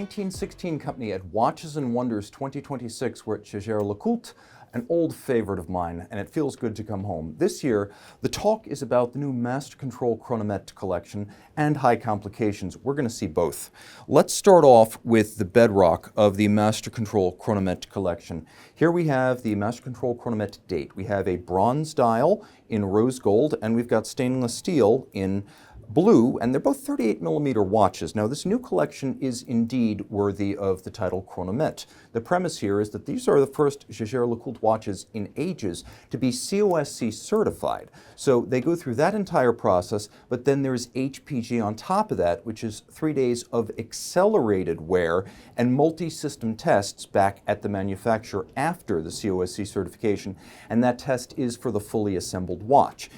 1916 company at Watches and Wonders 2026. We're at Jaeger-LeCoultre, an old favorite of mine, and it feels good to come home. This year, the talk is about the new Master Control Chronometer collection and high complications. We're going to see both. Let's start off with the bedrock of the Master Control Chronometer collection. Here we have the Master Control Chronometer date. We have a bronze dial in rose gold, and we've got stainless steel in blue, and they're both 38mm watches. Now, this new collection is indeed worthy of the title Chronomet. The premise here is that these are the first Jaeger-LeCoultre watches in ages to be COSC certified. So they go through that entire process, but then there's HPG on top of that, which is 3 days of accelerated wear and multi-system tests back at the manufacturer after the COSC certification, and that test is for the fully assembled watch.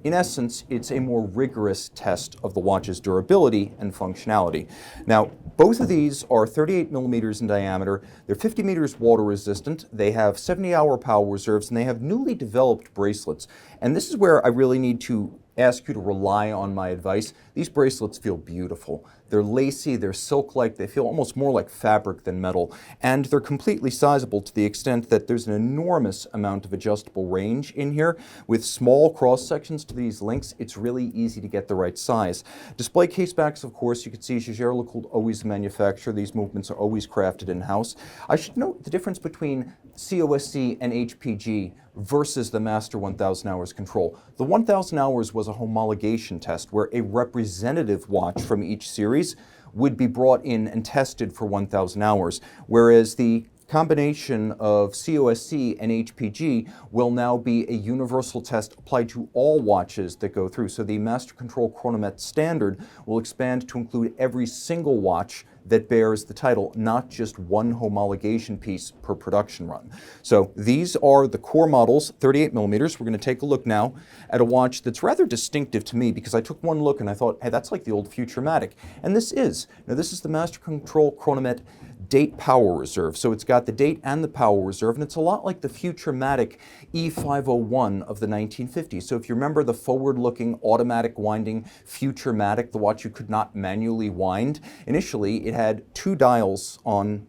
In essence, it's a more rigorous test of the watch's durability and functionality. Now, both of these are 38mm in diameter. They're 50 meters water resistant. They have 70-hour power reserves, and they have newly developed bracelets. And this is where I really need to ask you to rely on my advice. These bracelets feel beautiful. They're lacy, they're silk-like, they feel almost more like fabric than metal, and they're completely sizable to the extent that there's an enormous amount of adjustable range in here. With small cross-sections to these links, it's really easy to get the right size. Display case backs, of course, you can see Jaeger-LeCoultre always the manufacturer. These movements are always crafted in-house. I should note the difference between COSC and HPG versus the Master 1000 Hours Control. The 1000 Hours was a homologation test where a representative watch from each series would be brought in and tested for 1000 hours, whereas the combination of COSC and HPG will now be a universal test applied to all watches that go through. So the Master Control Chronometer standard will expand to include every single watch that bears the title, not just one homologation piece per production run. So these are the core models, 38mm. We're going to take a look now at a watch that's rather distinctive to me because I took one look and I thought, hey, that's like the old Futurematic. And this is. Now, this is the Master Control Chronometer date power reserve. So it's got the date and the power reserve, and it's a lot like the Futurematic E501 of the 1950s. So if you remember the forward-looking automatic winding Futurematic, the watch you could not manually wind, initially it had two dials on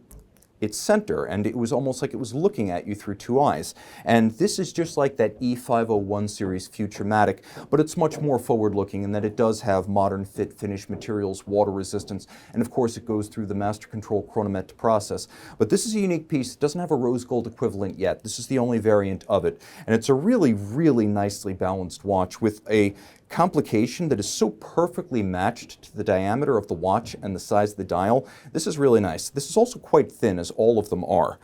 its center, and it was almost like it was looking at you through two eyes. And this is just like that E501 series Futurematic, but it's much more forward-looking in that it does have modern fit finish materials, water resistance, and of course it goes through the Master Control Chronometer process. But this is a unique piece. It doesn't have a rose gold equivalent yet. This is the only variant of it. And it's a really, really nicely balanced watch with a complication that is so perfectly matched to the diameter of the watch and the size of the dial. This is really nice. This is also quite thin, as all of them are.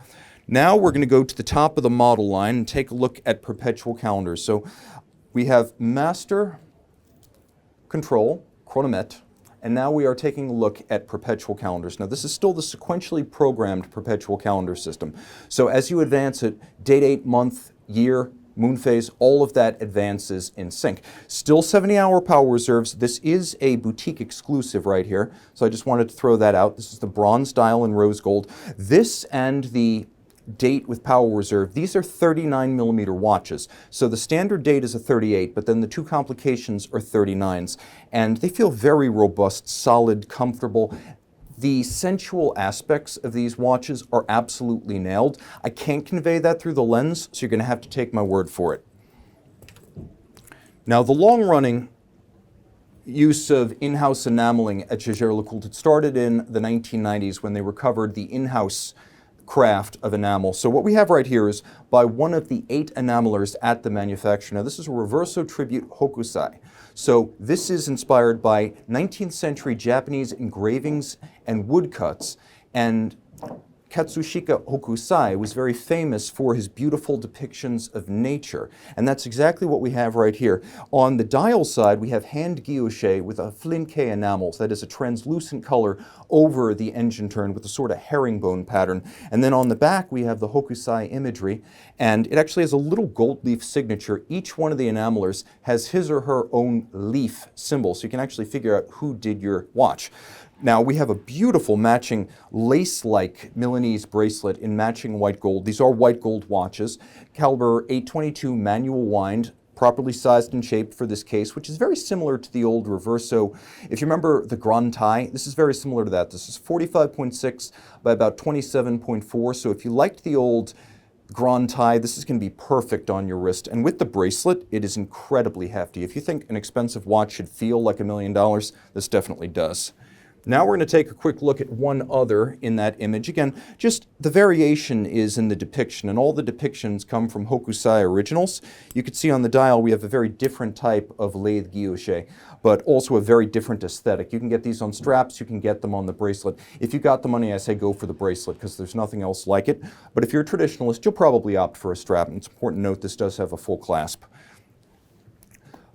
Now we're going to go to the top of the model line and take a look at Perpetual calendars. So we have Master Control Chronometer, and now we are taking a look at Perpetual calendars. Now, this is still the sequentially programmed Perpetual calendar system. So as you advance it, date, month, year, moon phase, all of that advances in sync. Still 70-hour power reserves. This is a boutique exclusive right here, so I just wanted to throw that out. This is the bronze dial in rose gold. This and the date with power reserve, these are 39mm watches. So the standard date is a 38, but then the two complications are 39s. And they feel very robust, solid, comfortable. The sensual aspects of these watches are absolutely nailed. I can't convey that through the lens, so you're going to have to take my word for it. Now, the long-running use of in-house enameling at Jaeger-LeCoultre started in the 1990s when they recovered the in-house craft of enamel. So what we have right here is by one of the 8 enamelers at the manufacturer. Now, this is a Reverso Tribute Hokusai. So this is inspired by 19th century Japanese engravings and woodcuts, and Katsushika Hokusai was very famous for his beautiful depictions of nature, and that's exactly what we have right here. On the dial side, we have hand guilloche with a flinke enamels, that is a translucent color over the engine turn with a sort of herringbone pattern. And then on the back, we have the Hokusai imagery, and it actually has a little gold leaf signature. Each one of the enamelers has his or her own leaf symbol, so you can actually figure out who did your watch. Now, we have a beautiful matching lace-like Milanese bracelet in matching white gold. These are white gold watches. Caliber 822 manual wind, properly sized and shaped for this case, which is very similar to the old Reverso. If you remember the Grand Taille, this is very similar to that. This is 45.6 by about 27.4. So if you liked the old Grand Taille, this is going to be perfect on your wrist. And with the bracelet, it is incredibly hefty. If you think an expensive watch should feel like $1 million, this definitely does. Now we're going to take a quick look at one other in that image. Again, just the variation is in the depiction, and all the depictions come from Hokusai originals. You can see on the dial we have a very different type of lathe guilloche, but also a very different aesthetic. You can get these on straps, you can get them on the bracelet. If you got the money, I say go for the bracelet because there's nothing else like it. But if you're a traditionalist, you'll probably opt for a strap. And it's important to note this does have a full clasp.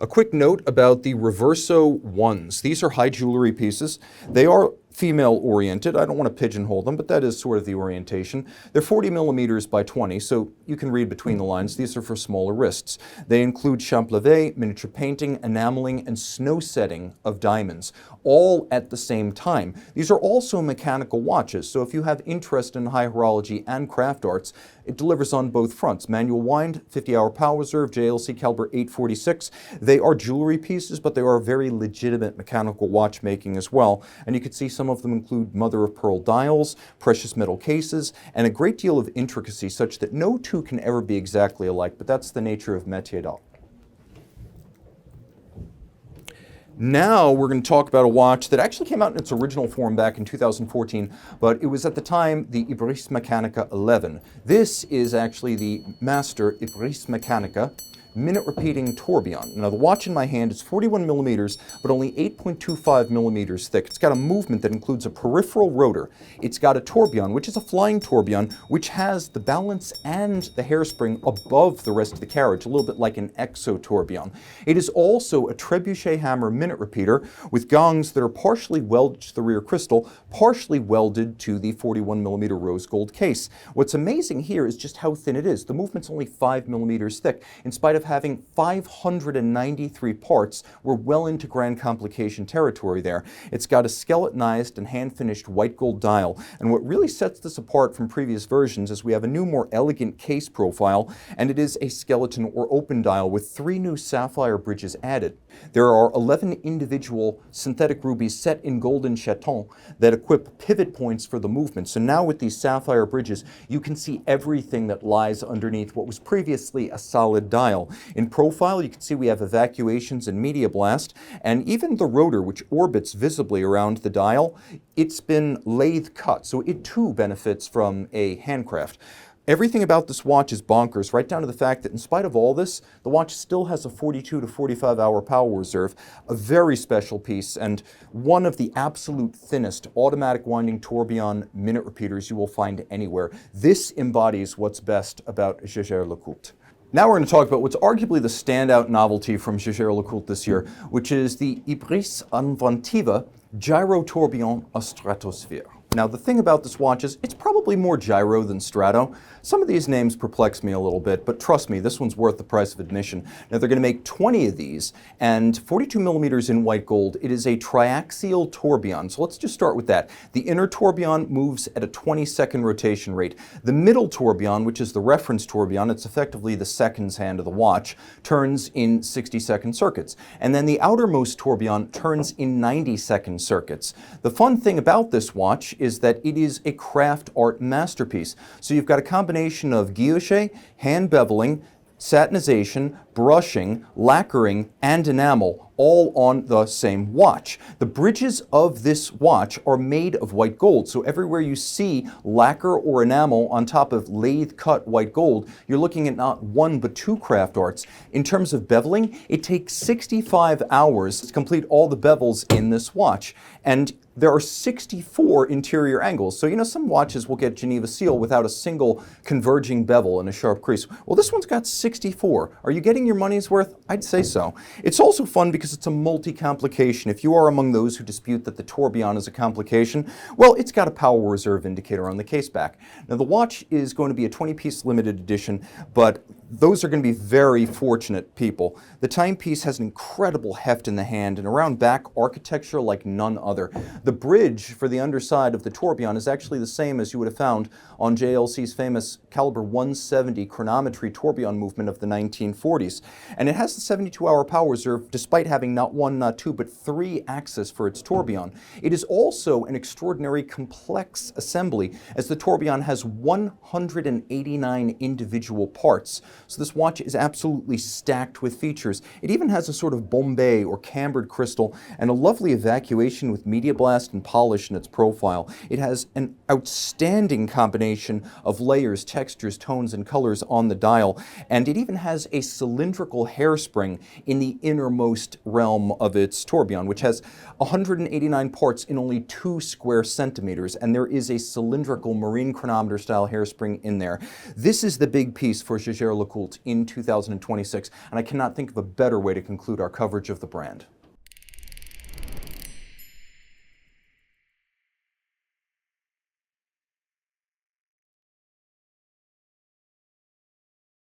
A quick note about the Reverso ones. These are high jewelry pieces. They are female oriented. I don't want to pigeonhole them, but that is sort of the orientation. They're 40 millimeters by 20, so you can read between the lines. These are for smaller wrists. They include champlevé, miniature painting, enameling, and snow setting of diamonds, all at the same time. These are also mechanical watches, so if you have interest in high horology and craft arts, it delivers on both fronts. Manual wind, 50-hour power reserve, JLC caliber 846. They are jewelry pieces, but they are very legitimate mechanical watchmaking as well. And you can see some of them include mother-of-pearl dials, precious metal cases, and a great deal of intricacy such that no two can ever be exactly alike, but that's the nature of métier d'art. Now we're going to talk about a watch that actually came out in its original form back in 2014, but it was at the time the Ibris Mechanica 11. This is actually the Master Ibris Mechanica minute repeating tourbillon. Now the watch in my hand is 41 millimeters, but only 8.25 millimeters thick. It's got a movement that includes a peripheral rotor. It's got a tourbillon, which is a flying tourbillon, which has the balance and the hairspring above the rest of the carriage, a little bit like an exo tourbillon. It is also a trebuchet hammer minute repeater with gongs that are partially welded to the rear crystal, partially welded to the 41 millimeter rose gold case. What's amazing here is just how thin it is. The movement's only 5 millimeters thick. In spite of having 593 parts, we're well into grand complication territory there. It's got a skeletonized and hand-finished white gold dial, and what really sets this apart from previous versions is we have a new, more elegant case profile, and it is a skeleton or open dial with 3 new sapphire bridges added. There are 11 individual synthetic rubies set in golden chaton that equip pivot points for the movement. So now with these sapphire bridges, you can see everything that lies underneath what was previously a solid dial. In profile, you can see we have evacuations and media blast, and even the rotor, which orbits visibly around the dial, it's been lathe cut, so it too benefits from a handcraft. Everything about this watch is bonkers, right down to the fact that in spite of all this, the watch still has a 42 to 45 hour power reserve, a very special piece, and one of the absolute thinnest automatic winding tourbillon minute repeaters you will find anywhere. This embodies what's best about Jaeger-LeCoultre. Now we're going to talk about what's arguably the standout novelty from Jaeger-LeCoultre this year, which is the Ibris Inventiva Gyrotourbillon à Stratosphère. Now the thing about this watch is it's probably more gyro than strato. Some of these names perplex me a little bit, but trust me, this one's worth the price of admission. Now they're going to make 20 of these, and 42 millimeters in white gold. It is a triaxial tourbillon, so let's just start with that. The inner tourbillon moves at a 20-second rotation rate. The middle tourbillon, which is the reference tourbillon, it's effectively the seconds hand of the watch, turns in 60-second circuits. And then the outermost tourbillon turns in 90-second circuits. The fun thing about this watch is that it is a craft art masterpiece. So you've got a combination of guilloche, hand beveling, satinization, brushing, lacquering, and enamel, all on the same watch. The bridges of this watch are made of white gold, so everywhere you see lacquer or enamel on top of lathe-cut white gold, you're looking at not one but 2 craft arts. In terms of beveling, it takes 65 hours to complete all the bevels in this watch, and there are 64 interior angles. So, you know, some watches will get Geneva seal without a single converging bevel and a sharp crease. Well, this one's got 64. Are you getting your money's worth? I'd say so. It's also fun because it's a multi-complication. If you are among those who dispute that the tourbillon is a complication, well, it's got a power reserve indicator on the case back. Now, the watch is going to be a 20-piece limited edition, but those are going to be very fortunate people. The timepiece has an incredible heft in the hand and around back architecture like none other. The bridge for the underside of the tourbillon is actually the same as you would have found on JLC's famous caliber 170 chronometry tourbillon movement of the 1940s. And it has the 72-hour power reserve despite having not one, not two, but three axes for its tourbillon. It is also an extraordinary complex assembly as the tourbillon has 189 individual parts. So this watch is absolutely stacked with features. It even has a sort of Bombay or cambered crystal and a lovely evacuation with media blast and polish in its profile. It has an outstanding combination of layers, textures, tones, and colors on the dial, and it even has a cylindrical hairspring in the innermost realm of its tourbillon, which has 189 parts in only 2 square centimeters, and there is a cylindrical marine chronometer style hairspring in there. This is the big piece for Jaeger-LeCoultre in 2026, and I cannot think of a better way to conclude our coverage of the brand.